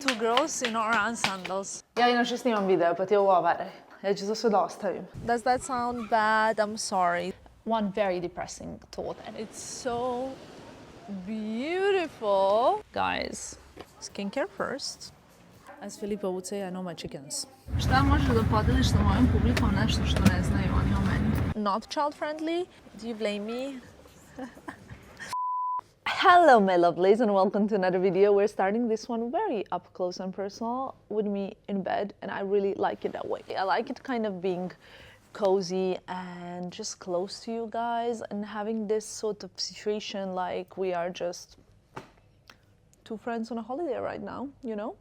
Two girls in orange sandals. Ja inače snimam video, pa ti ovo ovare. Ja ću to sve da ostavim. Does that sound bad? I'm sorry. One very depressing thought. It's so beautiful. Guys, skincare first. As Filippo would say, I know my chickens. Šta možeš da podeliš sa mojom publikom nešto što ne znaju oni o meni? Not child friendly? Do you blame me? Hello my lovelies and welcome to another video. We're starting this one very up close and personal with me in bed, and I really like it that way. I like it kind of being cozy and just close to you guys and having this sort of situation like we are just two friends on a holiday right now, you know?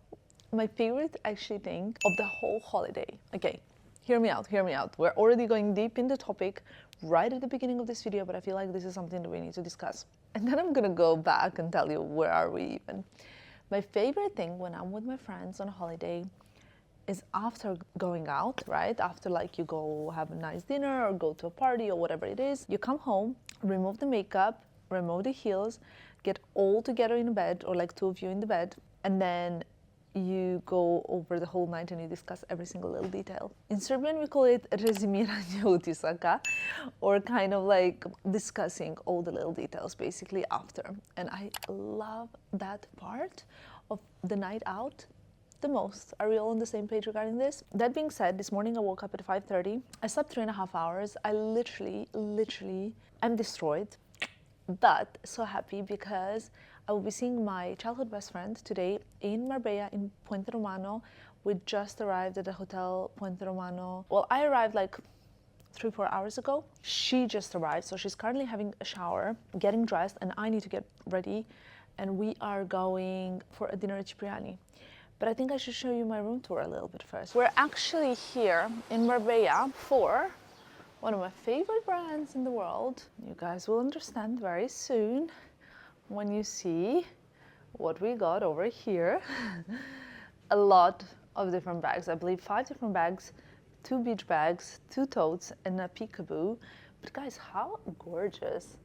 My favorite actually thing of the whole holiday. Okay, hear me out, hear me out. We're already going deep in the topic right at the beginning of this video, but I feel like this is something that we need to discuss. And then I'm gonna go back and tell you where are we even. My favorite thing when I'm with my friends on a holiday is after going out, right? After like you go have a nice dinner or go to a party or whatever it is, you come home, remove the makeup, remove the heels, get all together in bed or like two of you in the bed, and then you go over the whole night and you discuss every single little detail. In Serbian we call it rezimiranje utisaka, or kind of like discussing all the little details basically after. And I love that part of the night out the most. Are we all on the same page regarding this? That being said, this morning I woke up at 5:30. I slept 3.5 hours. I literally am destroyed, but so happy because I will be seeing my childhood best friend today in Marbella in Puente Romano. We just arrived at the hotel Puente Romano. Well, I arrived like 3-4 hours ago. She just arrived, so she's currently having a shower, getting dressed, and I need to get ready. And we are going for a dinner at Cipriani. But I think I should show you my room tour a little bit first. We're actually here in Marbella for one of my favorite brands in the world. You guys will understand very soon when you see what we got over here. A lot of different bags. I believe 5 different bags, 2 beach bags, 2 totes, and a peekaboo. But guys, how gorgeous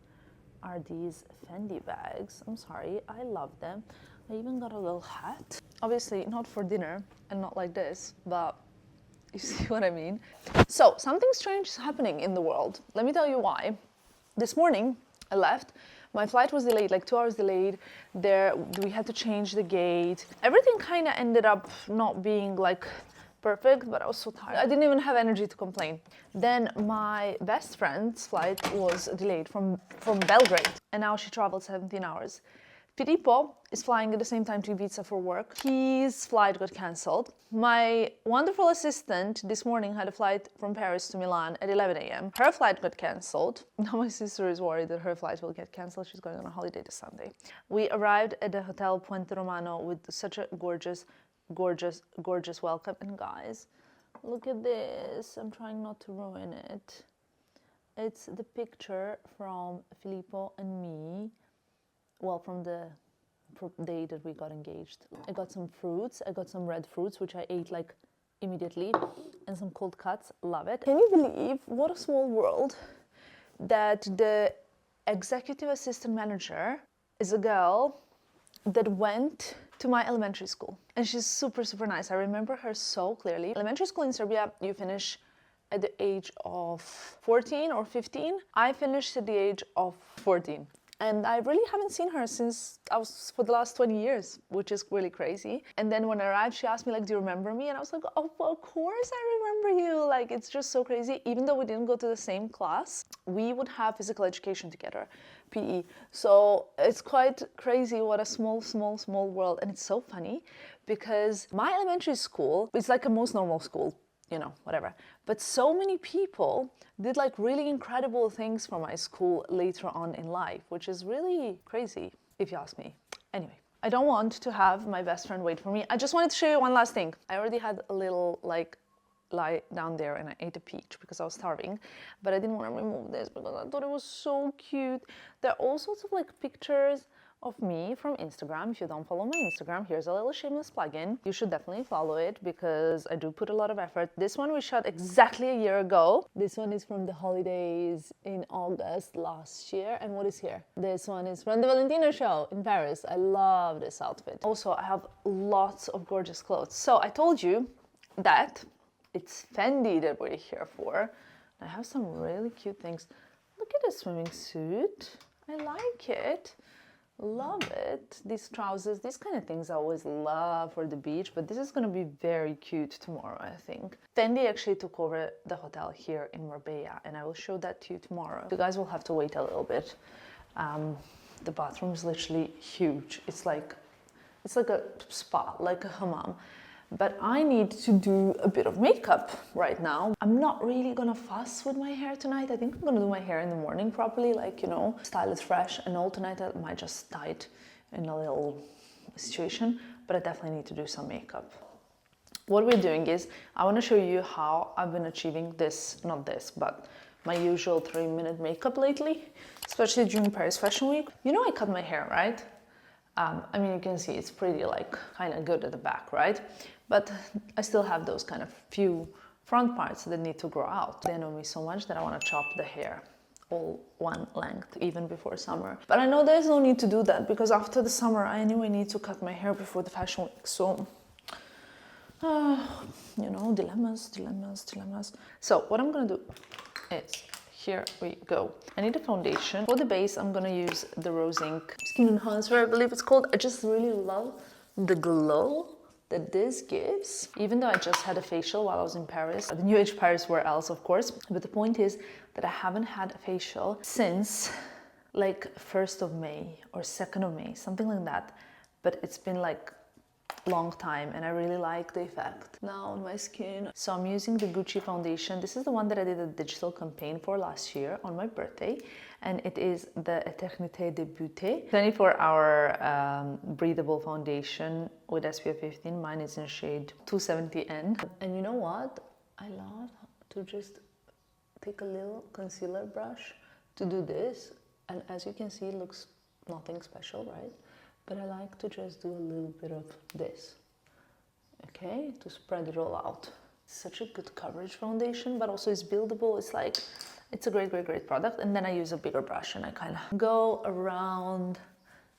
are these Fendi bags? I'm sorry, I love them. I even got a little hat. Obviously not for dinner and not like this, but you see what I mean? So something strange is happening in the world. Let me tell you why. This morning I left. My flight was delayed, like 2 hours delayed. We had to change the gate. Everything kind of ended up not being like perfect, but I was so tired. I didn't even have energy to complain. Then my best friend's flight was delayed from Belgrade, and now she traveled 17 hours. Filippo is flying at the same time to Ibiza for work. His flight got cancelled. My wonderful assistant this morning had a flight from Paris to Milan at 11 a.m. Her flight got cancelled. Now my sister is worried that her flight will get cancelled. She's going on a holiday this Sunday. We arrived at the Hotel Puente Romano with such a gorgeous welcome. And guys, look at this. I'm trying not to ruin it. It's the picture from Filippo and me. Well, from the day that we got engaged. I got some fruits. I got some red fruits, which I ate like immediately, and some cold cuts. Love it. Can you believe what a small world that the executive assistant manager is a girl that went to my elementary school, and she's super nice. I remember her so clearly. Elementary school in Serbia, you finish at the age of 14 or 15. I finished at the age of 14. And I really haven't seen her since for the last 20 years, which is really crazy. And then when I arrived, she asked me like, do you remember me? And I was like, oh, well, of course I remember you. Like, it's just so crazy. Even though we didn't go to the same class, we would have physical education together, PE. So it's quite crazy what a small world. And it's so funny because my elementary school is like a most normal school, you know, whatever. But so many people did like really incredible things for my school later on in life, which is really crazy, if you ask me. Anyway, I don't want to have my best friend wait for me. I just wanted to show you one last thing. I already had a little like lie down there and I ate a peach because I was starving, but I didn't want to remove this because I thought it was so cute. There are all sorts of like pictures of me from Instagram. If you don't follow my Instagram, here's a little shameless plug-in. You should definitely follow it because I do put a lot of effort. This one we shot exactly a year ago. This one is from the holidays in August last year. And what is here? This one is from the Valentino show in Paris. I love this outfit. Also, I have lots of gorgeous clothes. So I told you that it's Fendi that we're here for. I have some really cute things. Look at the swimming suit. I like it. Love it. These trousers, these kind of things I always love for the beach, but this is going to be very cute tomorrow, I think. Fendi actually took over the hotel here in Marbella, and I will show that to you tomorrow. You guys will have to wait a little bit. The bathroom is literally huge. It's like a spa, like a hammam. But I need to do a bit of makeup right now. I'm not really gonna fuss with my hair tonight. I think I'm gonna do my hair in the morning properly, like, you know, style it fresh. And all tonight I might just tie it in a little situation, but I definitely need to do some makeup. What we're doing is, I wanna show you how I've been achieving this, not this, but my usual 3-minute makeup lately, especially during Paris Fashion Week. You know I cut my hair, right? I mean, you can see it's pretty, like, kind of good at the back, right? But I still have those kind of few front parts that need to grow out. They know me so much that I want to chop the hair all one length, even before summer. But I know there's no need to do that because after the summer, I anyway need to cut my hair before the fashion week. So, you know, dilemmas. So what I'm going to do is, here we go. I need a foundation. For the base, I'm gonna use the Rose Ink Skin Enhancer, I believe it's called. I just really love the glow that this gives. Even though I just had a facial while I was in Paris, the New Age Paris, where else, of course. But the point is that I haven't had a facial since like 1st of May or 2nd of May, something like that. But it's been like long time and I really like the effect now on my skin. So I'm using the Gucci foundation. This is the one that I did a digital campaign for last year on my birthday, and it is the Eternité de Beauté 24-hour breathable foundation with SPF 15. Mine is in shade 270N. And you know what? I love to just take a little concealer brush to do this, and as you can see, it looks nothing special, right? But I like to just do a little bit of this, okay, to spread it all out. Such a good coverage foundation, but also it's buildable. It's like, it's a great product. And then I use a bigger brush and I kind of go around,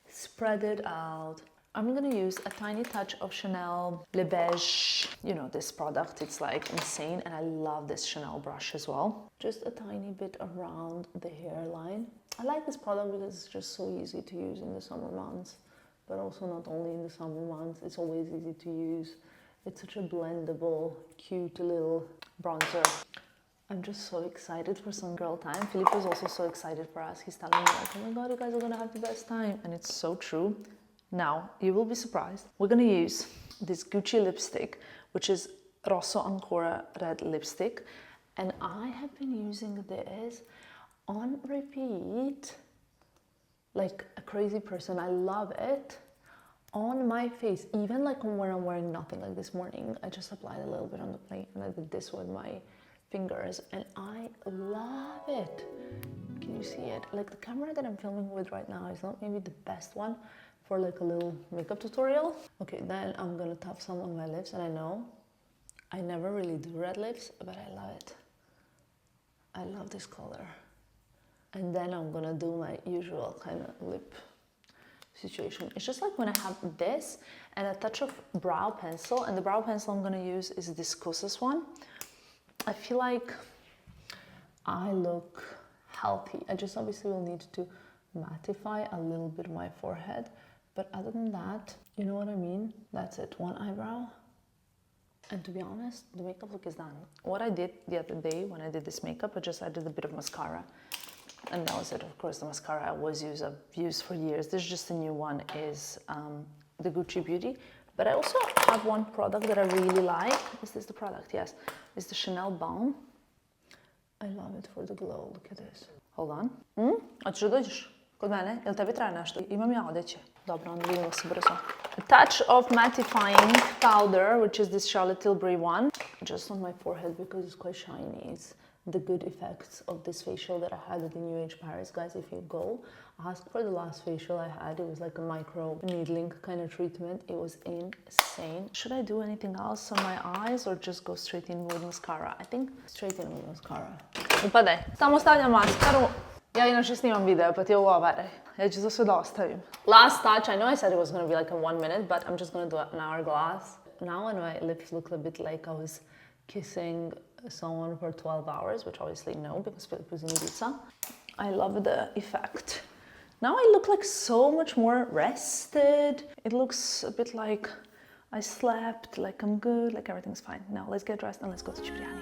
spread it out. I'm gonna use a tiny touch of Chanel Le Beige. You know, this product, it's like insane. And I love this Chanel brush as well. Just a tiny bit around the hairline. I like this product because it's just so easy to use in the summer months. But also not only in the summer months, it's always easy to use. It's such a blendable, cute little bronzer. I'm just so excited for some girl time. Philippe is also so excited for us. He's telling me like, oh my God, you guys are gonna have the best time. And it's so true. Now, you will be surprised. We're gonna use this Gucci lipstick, which is Rosso Ancora Red lipstick. And I have been using this on repeat like a crazy person. I love it on my face, even like when I'm wearing nothing. Like this morning, I just applied a little bit on the plate and I did this with my fingers and I love it. Can you see it? Like the camera that I'm filming with right now is not maybe the best one for like a little makeup tutorial. Okay, then I'm gonna tap some on my lips, and I know I never really do red lips, but I love it. I love this color. And then I'm gonna do my usual kind of lip situation. It's just like when I have this and a touch of brow pencil, and the brow pencil I'm gonna use is this Kosas one. I feel like I look healthy. I just obviously will need to mattify a little bit my forehead, but other than that, you know what I mean? That's it, one eyebrow. And to be honest, the makeup look is done. What I did the other day when I did this makeup, I just added a bit of mascara. And that was it. Of course, the mascara I always use, I've used for years. This is just a new one, is the Gucci Beauty. But I also have one product that I really like. Is this the product? Yes. It's the Chanel Balm. I love it for the glow. Look at this. Hold on. A czy dojdziesz? Kod mene? Jel tebi traje nešto? Imam ja odeće. Dobro, onda vidimo se brzo. A touch of mattifying powder, which is this Charlotte Tilbury one. Just on my forehead because it's quite shiny. It's the good effects of this facial that I had at the New Age Paris. Guys, if you go, ask for the last facial I had. It was like a micro needling kind of treatment. It was insane. Should I do anything else on my eyes or just go straight in with mascara? I think straight in with mascara. Pa daj, tamo stavljam maskaru. Ja inače snimam video, pa ti ovo avare. Ja ću to sve da ostavim. Last touch, I know I said it was going to be like a 1 minute, but I'm just going to do an hourglass. Now when my lips look a bit like I was kissing someone for 12 hours, which obviously no, because Philip was in Ibiza. I love the effect. Now I look like so much more rested. It looks a bit like I slept, like I'm good, like everything's fine. Now let's get dressed and let's go to Cipriani.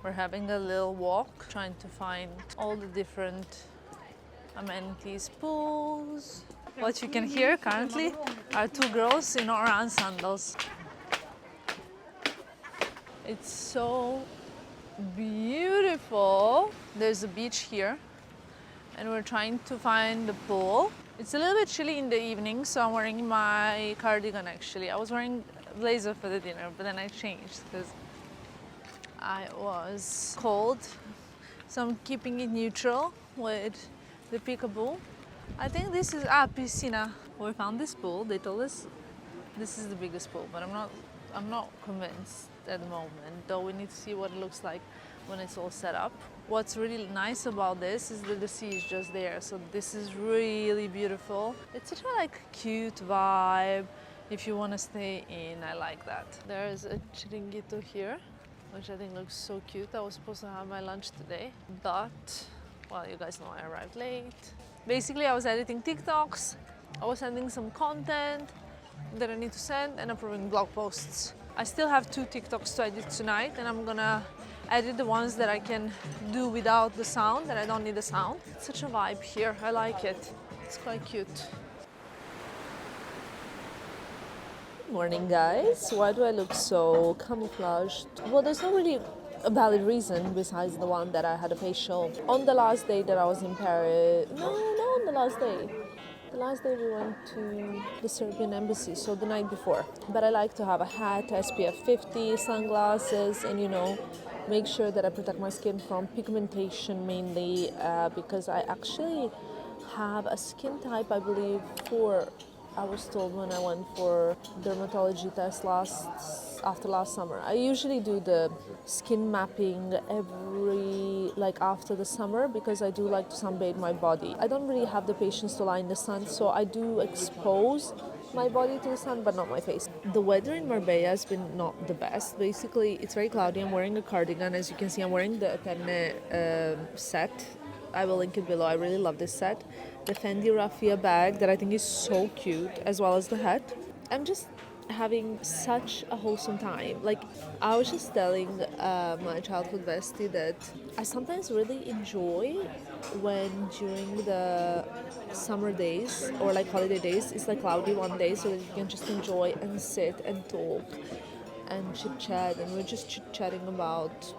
We're having a little walk, trying to find all the different amenities, pools. What you can hear currently are two girls in orange sandals. It's so beautiful. There's a beach here and we're trying to find the pool. It's a little bit chilly in the evening, so I'm wearing my cardigan actually. I was wearing a blazer for the dinner, but then I changed because I was cold. So I'm keeping it neutral with the peekaboo. I think this is piscina. We found this pool. They told us this is the biggest pool, but I'm not convinced at the moment. Though we need to see what it looks like when it's all set up. What's really nice about this is that the sea is just there. So this is really beautiful. It's such a like cute vibe. If you want to stay in, I like that. There's a chiringuito here, which I think looks so cute. I was supposed to have my lunch today, but well, you guys know I arrived late. Basically, I was editing TikToks, I was sending some content that I need to send and approving blog posts. I still have 2 TikToks to edit tonight and I'm gonna edit the ones that I can do without the sound, that I don't need the sound. It's such a vibe here, I like it. It's quite cute. Good morning guys, why do I look so camouflaged? Well, there's not really a valid reason besides the one that I had a facial on the last day that I was in Paris. No, not on the last day. The last day we went to the Serbian embassy, so the night before. But I like to have a hat, SPF 50, sunglasses, and you know, make sure that I protect my skin from pigmentation mainly because I actually have a skin type, I believe, I was told when I went for dermatology test after last summer. I usually do the skin mapping after the summer because I do like to sunbathe my body. I don't really have the patience to lie in the sun, so I do expose my body to the sun, but not my face. The weather in Marbella has been not the best. Basically, it's very cloudy. I'm wearing a cardigan. As you can see, I'm wearing the Eterne set. I will link it below. I really love this set. The Fendi raffia bag that I think is so cute, as well as the hat. I'm just having such a wholesome time. Like, I was just telling my childhood bestie that I sometimes really enjoy when during the summer days or like holiday days, it's like cloudy one day so that you can just enjoy and sit and talk and chit chat, and we're just chit chatting about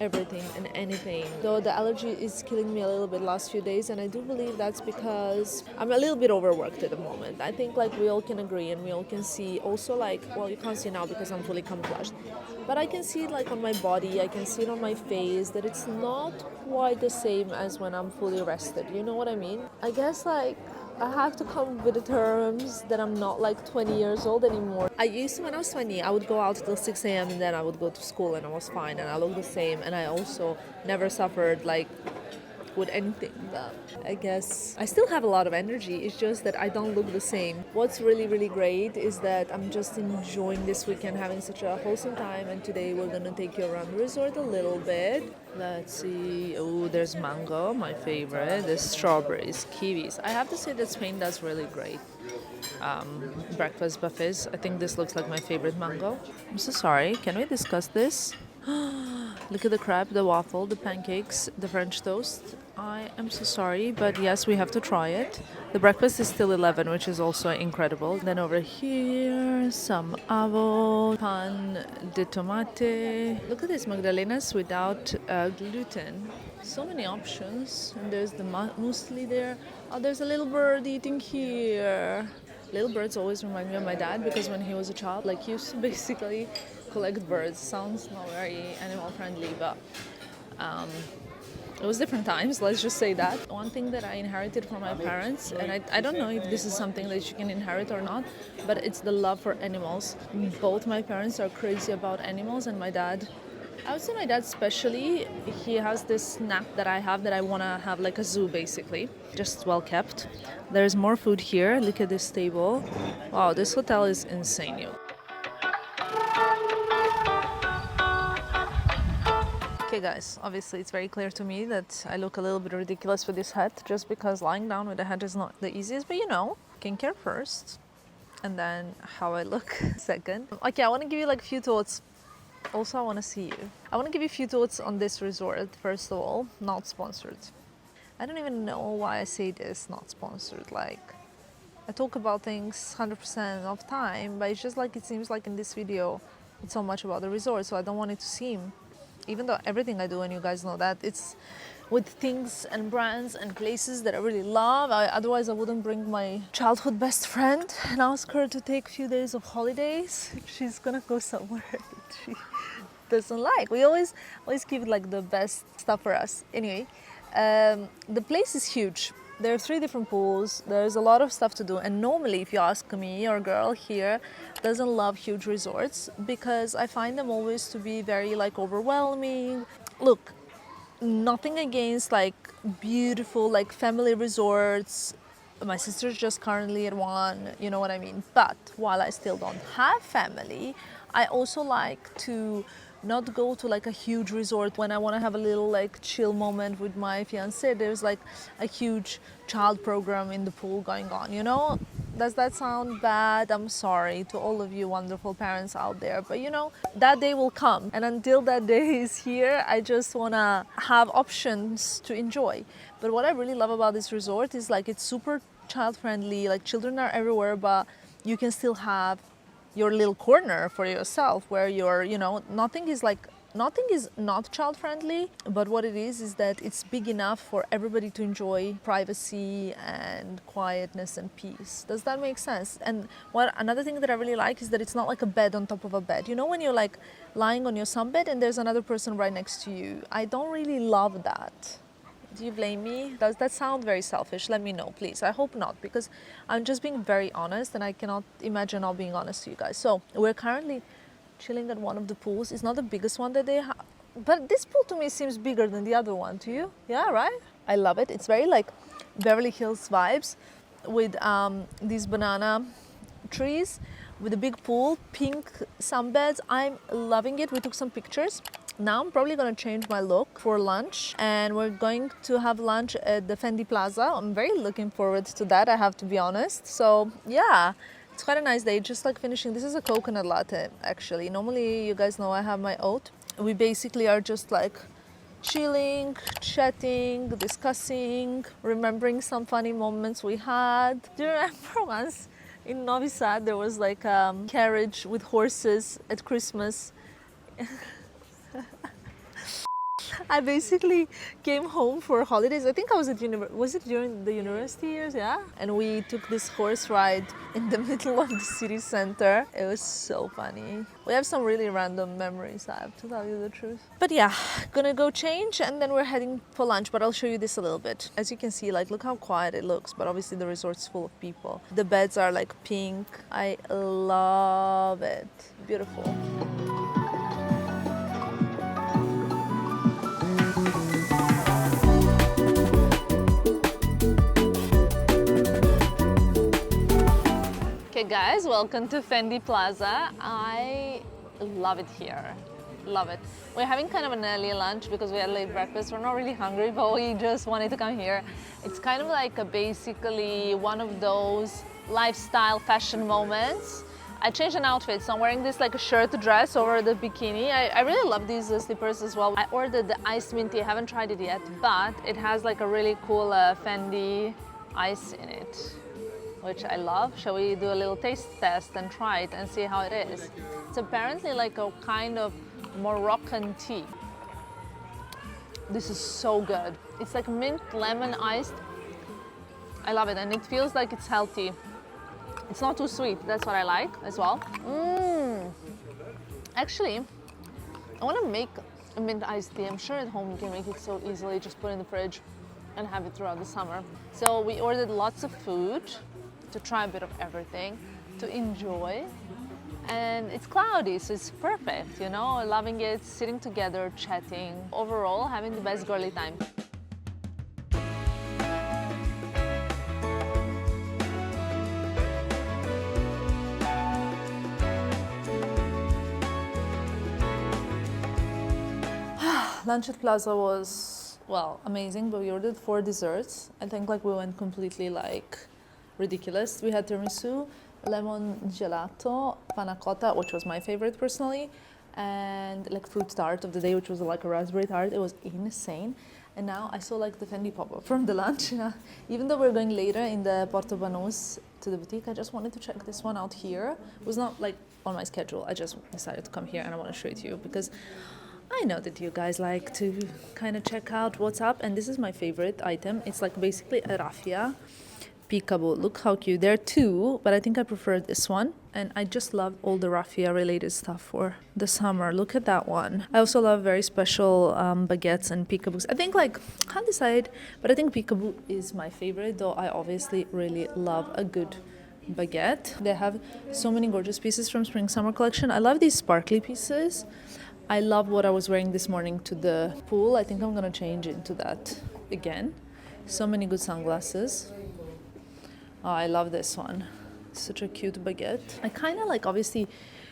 everything and anything. Though the allergy is killing me a little bit last few days, and I do believe that's because I'm a little bit overworked at the moment. I think like we all can agree and we all can see also like, well, you can't see now because I'm fully camouflaged, but I can see it like on my body, I can see it on my face that it's not quite the same as when I'm fully rested. You know what I mean? I guess like I have to come with the terms that I'm not like 20 years old anymore. I used to, when I was 20, I would go out till 6 a.m. and then I would go to school and I was fine and I looked the same, and I also never suffered like with anything. But I guess I still have a lot of energy, it's just that I don't look the same. What's really great is that I'm just enjoying this weekend, having such a wholesome time, and today we're gonna take you around the resort a little bit. Let's see. Oh, there's mango, my favorite. There's strawberries, kiwis. I have to say that Spain does really great breakfast buffets. I think this looks like my favorite mango. I'm so sorry, can we discuss this? Look at the crepe, the waffle, the pancakes, the French toast. I am so sorry, but yes, we have to try it. The breakfast is still 11, which is also incredible. Then over here, some avo, pan de tomate. Look at this, magdalenas without gluten. So many options. And there's the muesli there. Oh, there's a little bird eating here. Little birds always remind me of my dad because when he was a child, like he used to basically collect birds. Sounds not very animal friendly, but it was different times, let's just say that. One thing that I inherited from my parents, and I don't know if this is something that you can inherit or not, but it's the love for animals. Both my parents are crazy about animals, and my dad, I would say my dad especially, he has this knack that I have that I want to have like a zoo basically, just well kept. There's more food here, look at this table. Wow, this hotel is insane, you. Okay guys, obviously it's very clear to me that I look a little bit ridiculous with this hat just because lying down with the hat is not the easiest, but you know, skincare first and then how I look second. Okay, I want to give you like a few thoughts. Also, I want to see you. I want to give you a few thoughts on this resort. First of all, not sponsored. I don't even know why I say this, not sponsored. Like, I talk about things 100% of time, but it's just like it seems like in this video, it's so much about the resort, so I don't want it to seem, even though everything I do, and you guys know that, it's with things and brands and places that I really love. Otherwise, I wouldn't bring my childhood best friend and ask her to take a few days of holidays. She's gonna go somewhere that she doesn't like. We always keep like the best stuff for us. Anyway, the place is huge. There are 3 different pools. There's a lot of stuff to do. And normally, if you ask me, your girl here doesn't love huge resorts because I find them always to be very like overwhelming. Look, nothing against like beautiful like family resorts. My sister's just currently at one, you know what I mean? But while I still don't have family, I also like to not go to like a huge resort when I want to have a little like chill moment with my fiance. There's like a huge child program in the pool going on, you know? Does that sound bad? I'm sorry to all of you wonderful parents out there, but you know, that day will come. And until that day is here, I just wanna have options to enjoy. But what I really love about this resort is like it's super child friendly, like children are everywhere, but you can still have your little corner for yourself where you're, you know, nothing is not child friendly, but what it is that it's big enough for everybody to enjoy privacy and quietness and peace. Does that make sense? And another thing that I really like is that it's not like a bed on top of a bed. You know, when you're like lying on your sunbed and there's another person right next to you. I don't really love that. Do you blame me? Does that sound very selfish? Let me know, please. I hope not, because I'm just being very honest and I cannot imagine not being honest to you guys. So we're currently chilling at one of the pools. It's not the biggest one that they have, but this pool to me seems bigger than the other one. To you? Yeah, right? I love it. It's very like Beverly Hills vibes with these banana trees with a big pool, pink sunbeds. I'm loving it. We took some pictures. Now I'm probably going to change my look for lunch and we're going to have lunch at the Fendi Plaza. I'm very looking forward to that, I have to be honest. So yeah, it's quite a nice day, just like finishing. This is a coconut latte actually. Normally, you guys know I have my oat. We basically are just like chilling, chatting, discussing, remembering some funny moments we had. Do you remember once in Novi Sad there was like a carriage with horses at Christmas? I basically came home for holidays. I think I was at was it during the university years? Yeah. And we took this horse ride in the middle of the city center. It was so funny. We have some really random memories, I have to tell you the truth. But yeah, gonna go change and then we're heading for lunch, but I'll show you this a little bit. As you can see, like, look how quiet it looks, but obviously the resort's full of people. The beds are like pink. I love it. Beautiful. Okay guys, welcome to Fendi Plaza. I love it here, love it. We're having kind of an early lunch because we had late breakfast. We're not really hungry, but we just wanted to come here. It's kind of like basically one of those lifestyle fashion moments. I changed an outfit, so I'm wearing this like a shirt dress over the bikini. I really love these slippers as well. I ordered the iced minty, I haven't tried it yet, but it has like a really cool Fendi ice in it, which I love. Shall we do a little taste test and try it and see how it is? It's apparently like a kind of Moroccan tea. This is so good. It's like mint lemon iced. I love it and it feels like it's healthy. It's not too sweet. That's what I like as well. Actually, I want to make a mint iced tea. I'm sure at home you can make it so easily. Just put it in the fridge and have it throughout the summer. So we ordered lots of food to try a bit of everything, to enjoy. And it's cloudy, so it's perfect, you know, loving it, sitting together, chatting. Overall, having the best girly time. Lunch at Plaza was, well, amazing, but we ordered 4 desserts. I think like we went completely like ridiculous. We had tiramisu, lemon gelato, panna cotta, which was my favorite personally, and like fruit tart of the day, which was like a raspberry tart. It was insane. And now I saw like the Fendi pop-up from the lunch. Even though we're going later in the Puerto Banus to the boutique, I just wanted to check this one out here. It was not like on my schedule. I just decided to come here and I want to show it to you because I know that you guys like to kind of check out what's up, and this is my favorite item. It's like basically a raffia peekaboo. Look how cute. There are 2, but I think I prefer this one, and I just love all the raffia related stuff for the summer. Look at that one. I also love very special baguettes and peekaboos. I think like, I can't decide, but I think peekaboo is my favorite, though I obviously really love a good baguette. They have so many gorgeous pieces from spring summer collection. I love these sparkly pieces. I love what I was wearing this morning to the pool. I think I'm gonna change into that again. So many good sunglasses. Oh, I love this one. Such a cute baguette. I kind of like, obviously,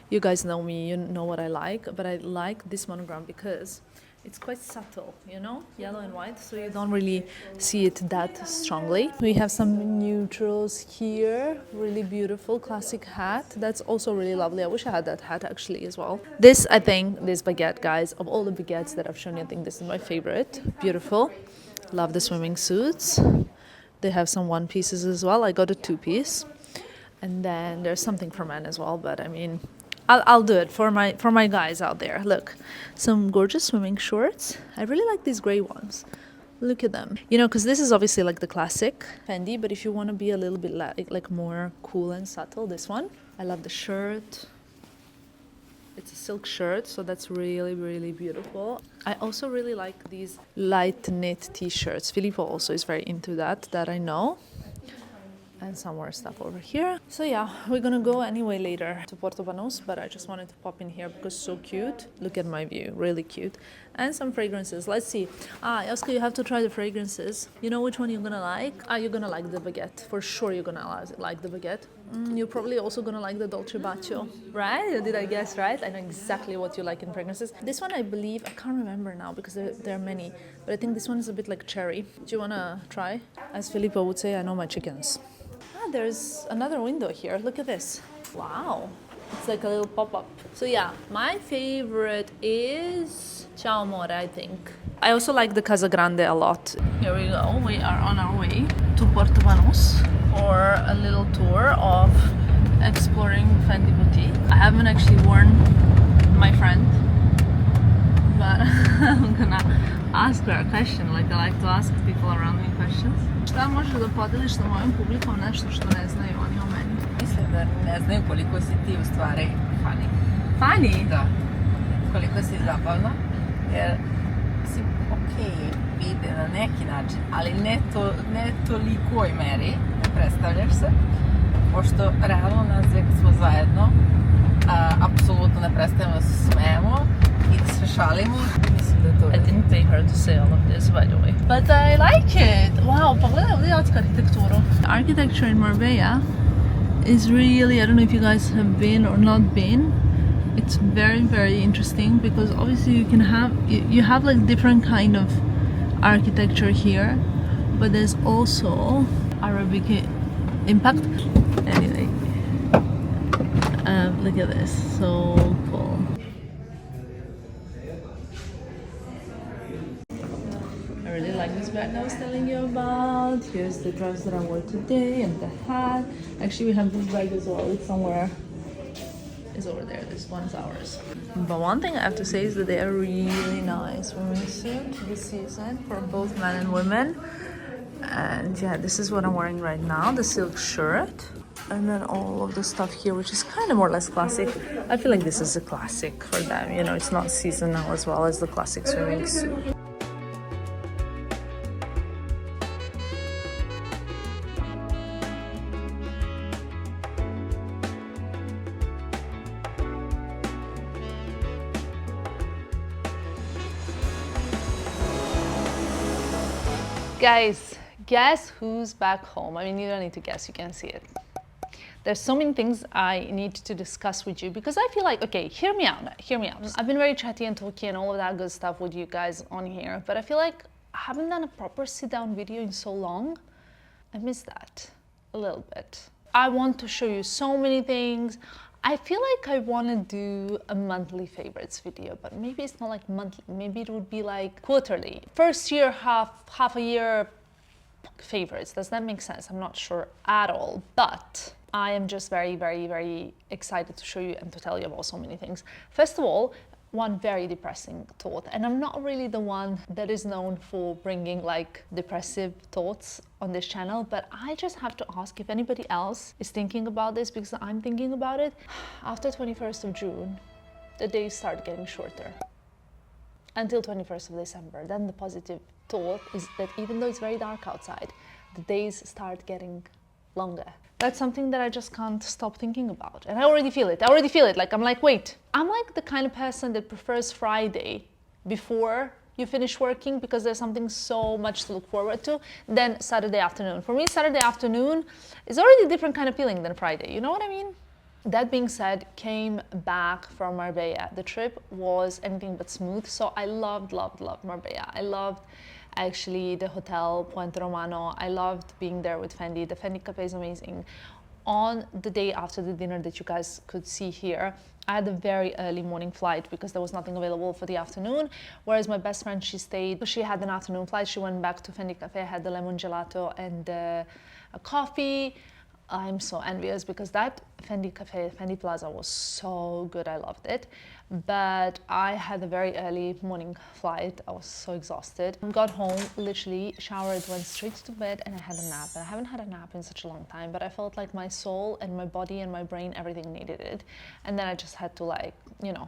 you guys know me, you know what I like, but I like this monogram because it's quite subtle, you know, yellow and white, so you don't really see it that strongly. We have some neutrals here, really beautiful classic hat. That's also really lovely. I wish I had that hat actually as well. This, I think, this baguette, guys, of all the baguettes that I've shown you, I think this is my favorite. Beautiful. Love the swimming suits. They have some one pieces as well. I got a 2-piece. And then there's something for men as well, but I mean, I'll do it for my guys out there. Look, some gorgeous swimming shorts. I really like these gray ones. Look at them. You know, because this is obviously like the classic Fendi, but if you want to be a little bit like more cool and subtle, this one. I love the shirt. It's a silk shirt, so that's really, really beautiful. I also really like these light knit t-shirts. Filippo also is very into that I know. And some more stuff over here. So yeah, we're gonna go anyway later to Puerto Banus, but I just wanted to pop in here because so cute. Look at my view, really cute. And some fragrances. Let's see. Oscar, you have to try the fragrances. You know which one you're gonna like? You're gonna like the baguette. For sure you're gonna like the baguette. You're probably also gonna like the Dolce Bacio, right? Did I guess right? I know exactly what you like in fragrances. This one I believe, I can't remember now because there are many, but I think this one is a bit like cherry. Do you wanna try? As Filippo would say, I know my chickens. There's another window here. Look at this. Wow. It's like a little pop-up. So yeah, my favorite is Ciao Amore, I think. I also like the Casa Grande a lot. Here we go. We are on our way to Puerto Banus for a little tour of exploring Fendi Boutique. I haven't actually worn my friend, but I'm gonna ask her a question. Like I like to ask people around me questions. Šta možeš da podeliš sa mojim publikom nešto što ne znaju oni o meni? Mislim da ne znaju koliko si ti u stvari funny. Funny? Da. Koliko si zabavna. Jer si vide na neki način, ali ne tolikoj meri, predstavljaš se. Pošto realno nas dve kad smo zajedno, apsolutno ne predstavljamo da se smejemo i da se šalimo. I didn't pay her to say all of this, by the way. But I like it! Wow, pogledaj ovdje arhitekturu. Architecture in Marbella is really, I don't know if you guys have been or not been. It's very, very interesting because obviously you have like different kind of architecture here, but there's also Arabic impact. Anyway, look at this, so cool. I really like this bag I was telling you about. Here's the dress that I wore today and the hat. Actually, we have this bag as well. It's somewhere. It's over there. This one's ours. But one thing I have to say is that they are really nice swimming suit this season for both men and women. And yeah, this is what I'm wearing right now, the silk shirt. and then all of the stuff here, which is kind of more or less classic. I feel like this is a classic for them, you know, it's not seasonal as well as the classic swimming suit. Guys, guess who's back home? I mean, you don't need to guess, you can see it. There's so many things I need to discuss with you because I feel like, okay, hear me out. I've been very chatty and talky and all of that good stuff with you guys on here, but I feel like I haven't done a proper sit-down video in so long. I miss that a little bit. I want to show you so many things. I feel like I want to do a monthly favorites video, but maybe it's not like monthly. Maybe it would be like quarterly. First year, half a year favorites. Does that make sense? I'm not sure at all, but I am just very, very, very excited to show you and to tell you about so many things. First of all, one very depressing thought, and I'm not really the one that is known for bringing like depressive thoughts on this channel, but I just have to ask if anybody else is thinking about this, because I'm thinking about it. After 21st of June, the days start getting shorter until 21st of December. Then the positive thought is that even though it's very dark outside, the days start getting longer. That's something that I just can't stop thinking about. And I already feel it. Like, I'm like, wait, I'm like the kind of person that prefers Friday before you finish working because there's something so much to look forward to than Saturday afternoon. For me, Saturday afternoon is already a different kind of feeling than Friday. You know what I mean? That being said, came back from Marbella. The trip was anything but smooth. So I loved Marbella. I loved actually the hotel Puerto. I loved being there with Fendi. The Fendi cafe is amazing. On the day after the dinner that you guys could see here, I had a very early morning flight because there was nothing available for the afternoon, whereas my best friend, she had an afternoon flight. She went back to Fendi cafe, had the lemon gelato and a coffee. I'm so envious because that Fendi cafe, Fendi Plaza was so good. I loved it. But I had a very early morning flight. I was so exhausted. Got home, literally showered, went straight to bed, and I had a nap. And I haven't had a nap in such a long time, but I felt like my soul and my body and my brain, everything needed it. And then I just had to, like, you know,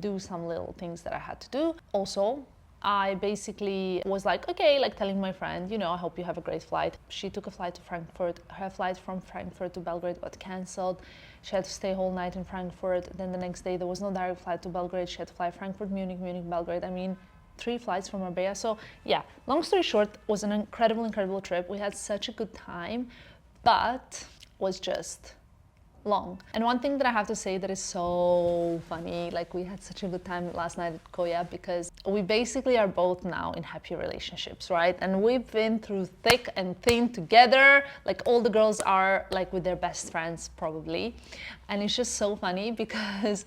do some little things that I had to do. Also, I basically was like, okay, like telling my friend, you know, I hope you have a great flight. She took a flight to Frankfurt. Her flight from Frankfurt to Belgrade got cancelled. She had to stay whole night in Frankfurt. Then the next day there was no direct flight to Belgrade. She had to fly Frankfurt, Munich, Munich, Belgrade. I mean, 3 flights from Marbella. So yeah, long story short, it was an incredible trip. We had such a good time, but was just long. And one thing that I have to say that is so funny, like we had such a good time last night at Koya because we basically are both now in happy relationships, right? And we've been through thick and thin together, like all the girls are like with their best friends probably. And it's just so funny because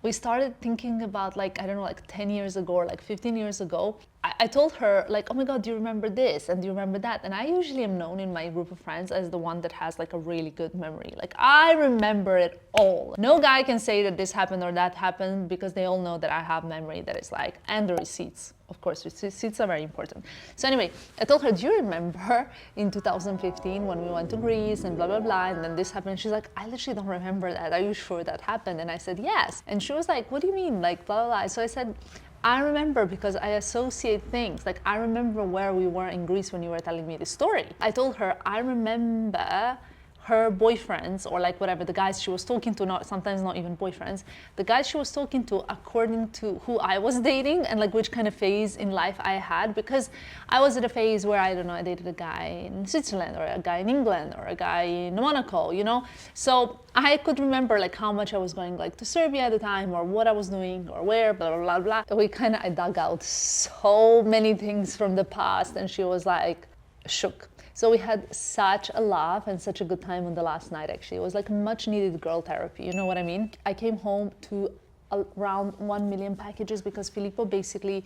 we started thinking about, like, I don't know, like 10 years ago or like 15 years ago, I told her, like, oh my God, do you remember this? And do you remember that? And I usually am known in my group of friends as the one that has like a really good memory. Like, I remember it all. No guy can say that this happened or that happened because they all know that I have memory that is like, and the receipts. Of course, receipts are very important. So anyway, I told her, do you remember in 2015 when we went to Greece and blah, blah, blah, and then this happened? She's like, I literally don't remember that. Are you sure that happened? And I said, yes. And she was like, what do you mean? Like, blah, blah, blah. So I said, I remember because I associate things. Like, I remember where we were in Greece when you were telling me the story. I told her, I remember her boyfriends, or like whatever, the guys she was talking to, not sometimes not even boyfriends, the guys she was talking to according to who I was dating and like which kind of phase in life I had, because I was at a phase where, I don't know, I dated a guy in Switzerland or a guy in England or a guy in Monaco, you know? So I could remember like how much I was going like to Serbia at the time, or what I was doing, or where, blah, blah, blah, blah. I dug out so many things from the past, and she was like shook. So we had such a laugh and such a good time on the last night, actually. It was like much needed girl therapy, you know what I mean? I came home to around 1 million packages because Filippo basically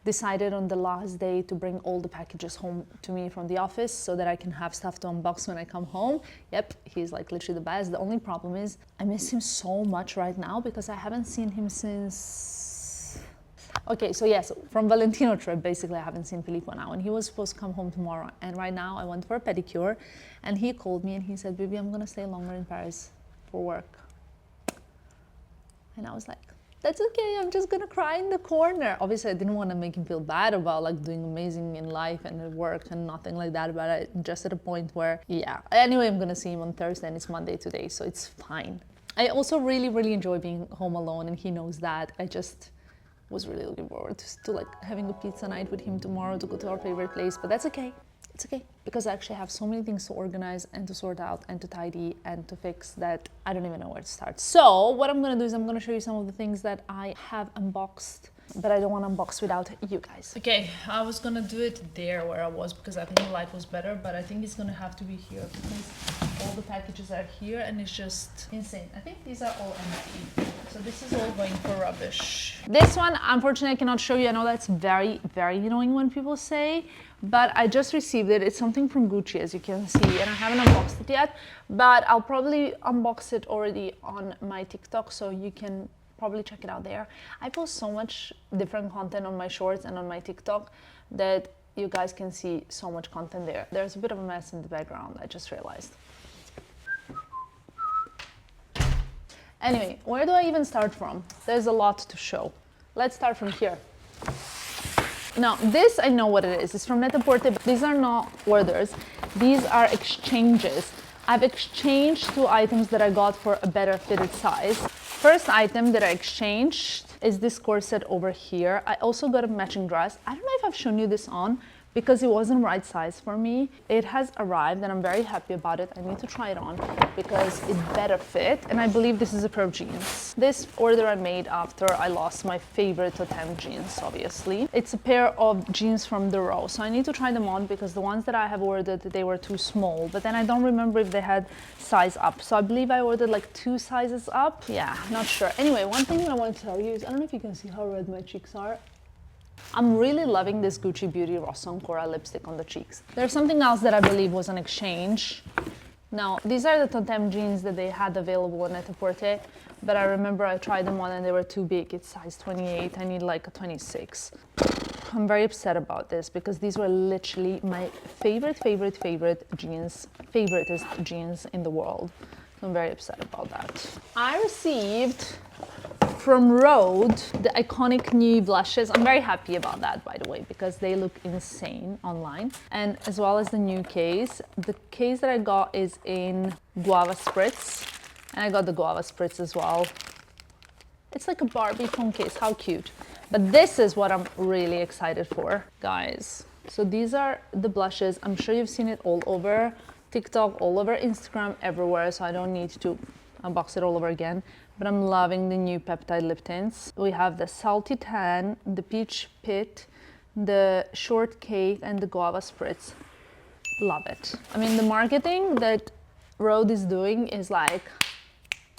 decided on the last day to bring all the packages home to me from the office so that I can have stuff to unbox when I come home. Yep, he's like literally the best. The only problem is I miss him so much right now because I haven't seen him since... Okay, so yes, from Valentino trip, basically I haven't seen Filippo now, and he was supposed to come home tomorrow, and right now I went for a pedicure, and he called me and he said, baby, I'm gonna stay longer in Paris for work. And I was like, that's okay, I'm just gonna cry in the corner. Obviously I didn't want to make him feel bad about like doing amazing in life and at work and nothing like that, but I just at a point where, yeah. Anyway, I'm gonna see him on Thursday and it's Monday today, so it's fine. I also really enjoy being home alone, and he knows that. I just was really looking forward to like having a pizza night with him tomorrow to go to our favorite place, but that's okay. It's okay, because I actually have so many things to organize and to sort out and to tidy and to fix that I don't even know where to start. So what I'm gonna do is I'm gonna show you some of the things that I have unboxed, but I don't want to unbox without you guys. Okay, I was gonna do it there where I was because I think the light was better, but I think it's gonna have to be here because all the packages are here and it's just insane. I think these are all empty, so this is all going for rubbish. This one, unfortunately, I cannot show you. I know that's very annoying when people say, but I just received it. It's something from Gucci, as you can see, and I haven't unboxed it yet, but I'll probably unbox it already on my TikTok, so you can probably check it out there. I post so much different content on my shorts and on my TikTok that you guys can see so much content there. There's a bit of a mess in the background, I just realized. Anyway, where do I even start from? There's a lot to show. Let's start from here. Now, this I know what it is. It's from Net-a-Porter. These are not orders. These are exchanges. I've exchanged 2 items that I got for a better fitted size. First item that I exchanged is this corset over here. I also got a matching dress. I don't know if I've shown you this on because it wasn't right size for me. It has arrived and I'm very happy about it. I need to try it on because it better fit, and I believe this is a pair of jeans. This order I made after I lost my favorite Totem jeans, obviously. It's a pair of jeans from the Row, so I need to try them on because the ones that I have ordered, they were too small, but then I don't remember if they had size up. So I believe I ordered like 2 sizes up. Yeah, not sure. Anyway, one thing that I want to tell you is, I don't know if you can see how red my cheeks are. I'm really loving this Gucci Beauty Rosso Ancora lipstick on the cheeks. There's something else that I believe was an exchange. Now, these are the Totem jeans that they had available in Net-a-Porter, but I remember I tried them on and they were too big. It's size 28, I need like a 26. I'm very upset about this because these were literally my favorite jeans, favoritist jeans in the world. So I'm very upset about that. I received from Rhode the iconic new blushes. I'm very happy about that, by the way, because they look insane online, and as well as the new case. The case that I got is in Guava Spritz, and I got the Guava Spritz as well. It's like a Barbie phone case, how cute. But this is what I'm really excited for, guys. So these are the blushes. I'm sure you've seen it all over TikTok, all over Instagram, everywhere, so I don't need to unbox it all over again. But I'm loving the new peptide lip tints. We have the Salty Tan, the Peach Pit, the Short Cake, and the Guava Spritz. Love it. I mean, the marketing that Rhode is doing is like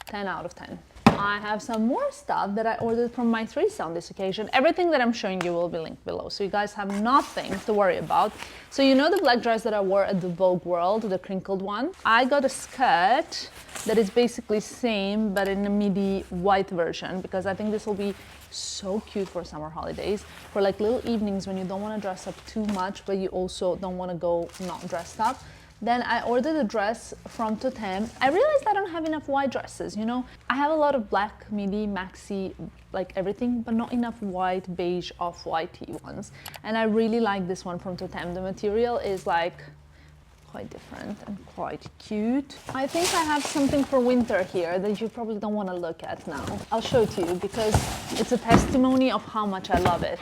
10 out of 10. I have some more stuff that I ordered from Mytheresa on this occasion. Everything that I'm showing you will be linked below, so you guys have nothing to worry about. So you know the black dress that I wore at the Vogue World, the crinkled one? I got a skirt that is basically same, but in a midi white version, because I think this will be so cute for summer holidays, for like little evenings when you don't want to dress up too much, but you also don't want to go not dressed up. Then I ordered a dress from Totem. I realized I don't have enough white dresses, you know? I have a lot of black, midi, maxi, like everything, but not enough white, beige, off-whitey ones. And I really like this one from Totem. The material is like quite different and quite cute. I think I have something for winter here that you probably don't want to look at now. I'll show it to you because it's a testimony of how much I love it.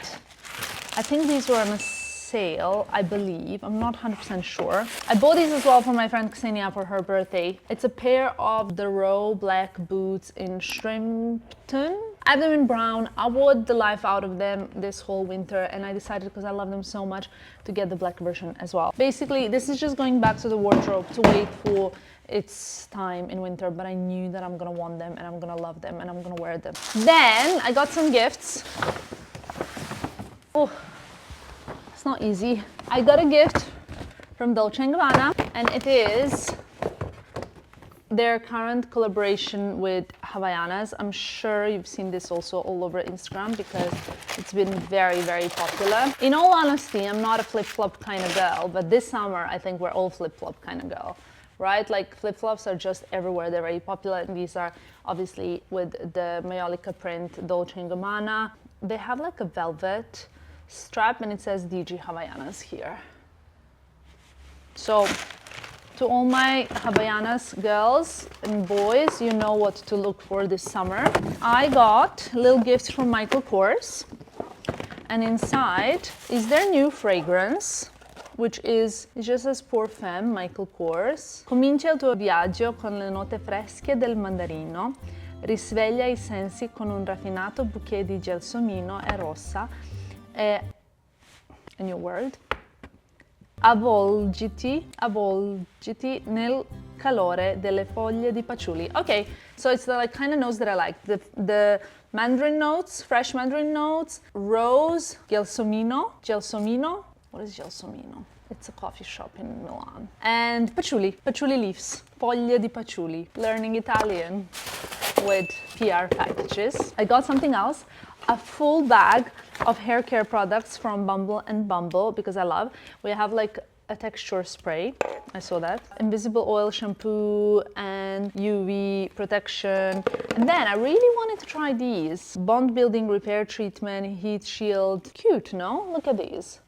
I think these were on a sale, I believe. I'm not 100% sure. I bought these as well for my friend Ksenia for her birthday. It's a pair of the Row black boots in Shrimpton. I have them in brown. I wore the life out of them this whole winter, and I decided, because I love them so much, to get the black version as well. Basically, this is just going back to the wardrobe to wait for its time in winter, but I knew that I'm gonna want them and I'm gonna love them and I'm gonna wear them. Then I got some gifts. Oh, it's not easy. I got a gift from Dolce & Gabbana, and it is their current collaboration with Havaianas. I'm sure you've seen this also all over Instagram because it's been very, very popular. In all honesty, I'm not a flip-flop kind of girl, but this summer I think we're all flip-flop kind of girl, right? Like flip-flops are just everywhere. They're very popular, and these are obviously with the Maiolica print Dolce & Gabbana. They have like a velvet strap and it says DG Havaianas here. So to all my Havaianas girls and boys, you know what to look for this summer. I got little gifts from Michael Kors, and inside is their new fragrance, which is just as Pour Femme, Michael Kors. Comincia il tuo viaggio con le note fresche del mandarino, risveglia i sensi con un raffinato bouquet di gelsomino e rossa e, a new word, avvolgiti nel calore delle foglie di patchouli. Okay, so it's the like kind of notes that I like. The mandarin notes, fresh mandarin notes, rose, gelsomino. What is gelsomino? It's a coffee shop in Milan. And patchouli leaves, foglie di patchouli. Learning Italian with PR packages. I got something else, a full bag of hair care products from Bumble and Bumble because I love. We have like a texture spray, I saw that. Invisible oil shampoo and UV protection. And then I really wanted to try these. Bond building repair treatment, heat shield. Cute, no? Look at these.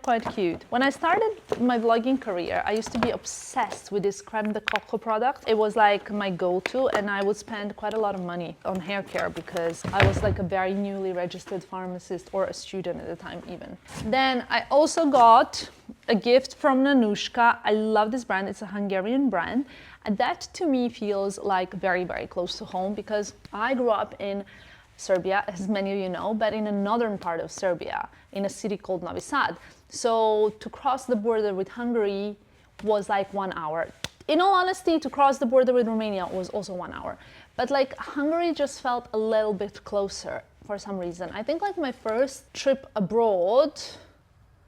Quite cute. When I started my vlogging career, I used to be obsessed with this creme de coco product. It was like my go-to, and I would spend quite a lot of money on hair care because I was like a very newly registered pharmacist or a student at the time even. Then I also got a gift from Nanushka. I love this brand. It's a Hungarian brand. And that to me feels like very, very close to home because I grew up in Serbia, as many of you know, but in a northern part of Serbia, in a city called Novi Sad. So to cross the border with Hungary was like 1 hour. In all honesty, to cross the border with Romania was also 1 hour. But like Hungary just felt a little bit closer for some reason. I think like my first trip abroad,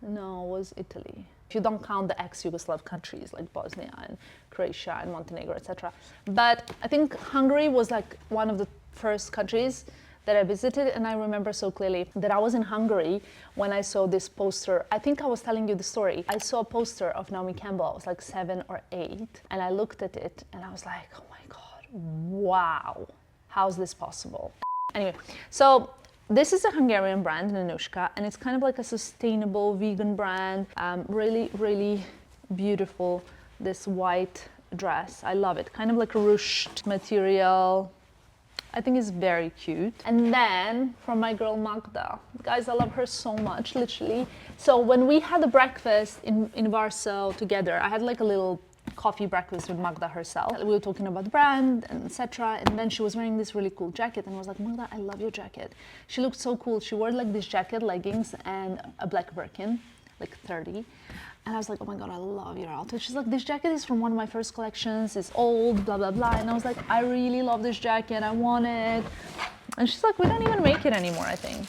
was Italy. If you don't count the ex-Yugoslav countries like Bosnia and Croatia and Montenegro, etc. But I think Hungary was like one of the first countries that I visited, and I remember so clearly that I was in Hungary when I saw this poster. I think I was telling you the story. I saw a poster of Naomi Campbell. I was like 7 or 8, and I looked at it and I was like, oh my God, wow, how's this possible? Anyway, so this is a Hungarian brand, Nanushka, and it's kind of like a sustainable vegan brand. Really, really beautiful, this white dress. I love it, kind of like a ruched material. I think it's very cute. And then from my girl Magda. Guys, I love her so much, literally. So when we had a breakfast in Warsaw together, I had like a little coffee breakfast with Magda herself. We were talking about the brand and etc. And then she was wearing this really cool jacket and I was like, Magda, I love your jacket. She looked so cool. She wore like this jacket, leggings and a black Birkin, like 30. And I was like, oh my God, I love your outfit. She's like, this jacket is from one of my first collections. It's old, blah, blah, blah. And I was like, I really love this jacket. I want it. And she's like, we don't even make it anymore, I think.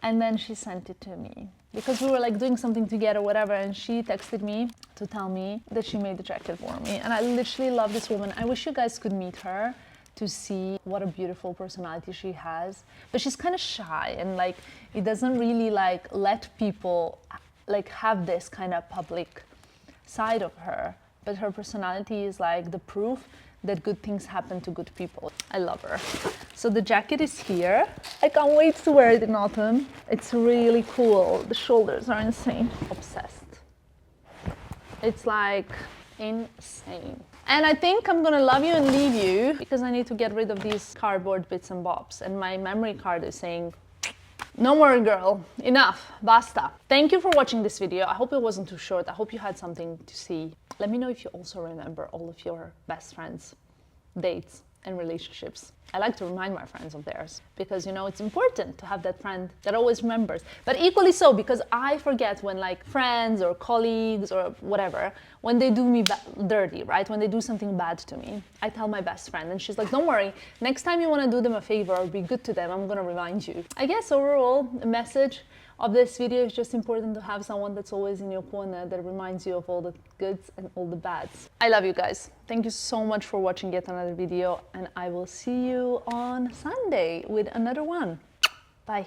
And then she sent it to me because we were like doing something together, whatever. And she texted me to tell me that she made the jacket for me. And I literally love this woman. I wish you guys could meet her to see what a beautiful personality she has. But she's kind of shy and like, it doesn't really like let people like have this kind of public side of her, but her personality is like the proof that good things happen to good people. I love her. So the jacket is here. I can't wait to wear it in autumn. It's really cool. The shoulders are insane. Obsessed. It's like insane. And I think I'm gonna love you and leave you because I need to get rid of these cardboard bits and bobs. And my memory card is saying, no more, girl. Enough. Basta. Thank you for watching this video. I hope it wasn't too short. I hope you had something to see. Let me know if you also remember all of your best friends, dates, and relationships. I like to remind my friends of theirs because, you know, it's important to have that friend that always remembers. But equally so because I forget when like friends or colleagues or whatever, when they do me dirty, right? When they do something bad to me, I tell my best friend and she's like, don't worry, next time you want to do them a favor or be good to them, I'm going to remind you. I guess overall, a message of this video. It's just important to have someone that's always in your corner, that reminds you of all the goods and all the bads. I love you guys. Thank you so much for watching yet another video, and I will see you on Sunday with another one. Bye.